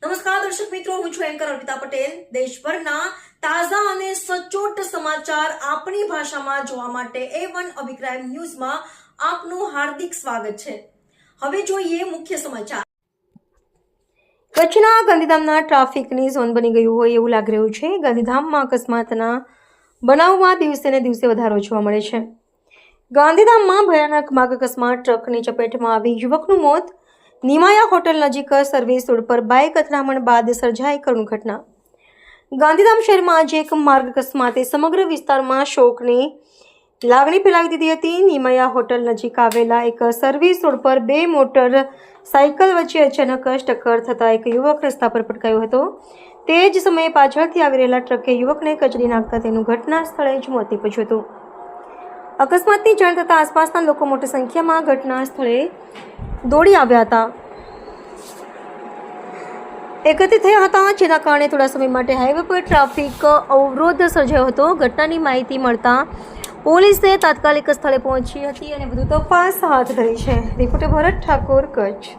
નમસ્કાર દર્શક મિત્રો, હું છું એન્કર અર્પિતા પટેલ। દેશભરના તાજા અને સચોટ સમાચાર આપણી ભાષામાં જોવા માટે A1 અભિપ્રાય ન્યૂઝમાં આપનું હાર્દિક સ્વાગત છે। હવે જોઈએ મુખ્ય સમાચાર। કચ્છના ગાંધીધામના ટ્રાફિકની ઝોન બની ગયું હોય એવું લાગી રહ્યું છે। ગાંધીધામમાં અકસ્માતના બનાવમાં દિવસે ને દિવસે વધારો જોવા મળે છે। ગાંધીધામમાં ભયાનક માર્ગ અકસ્માત, ટ્રકની ચપેટમાં આવી યુવકનું મોત। નિમાયા હોટલ નજીક સર્વિસ રોડ પર બાઇક અથડામણ બાદ સર્જાઈ કરુણ ઘટના। ગાંધીધામ શહેરમાં આજે એક માર્ગ અકસ્માતે સમગ્ર વિસ્તારમાં શોકની લાગણી ફેલાવી દીધી હતી। નિમાયા હોટલ નજીક આવેલા એક સર્વિસ રોડ પર બે મોટર સાયકલ વચ્ચે અચાનક ટક્કર થતા એક યુવક રસ્તા પર પટકાયો હતો। તે જ સમયે પાછળથી આવી રહેલા ટ્રકે યુવકને કચડી નાખતા તેનું ઘટના સ્થળે જ મોત નીપજ્યું હતું। અકસ્માતની જાણ થતાં આસપાસના લોકો મોટી સંખ્યામાં ઘટના સ્થળે દોડી આવ્યા હતા, એકત્રિત થયા હતા, જેના કારણે થોડા સમય માટે હાઈવે પર ટ્રાફિક અવરોધ સર્જાયો હતો। ઘટનાની માહિતી મળતા પોલીસે તાત્કાલિક સ્થળે પહોંચી હતી અને વધુ તપાસ હાથ ધરી છે। રિપોર્ટર ભરત ઠાકોર, કચ્છ।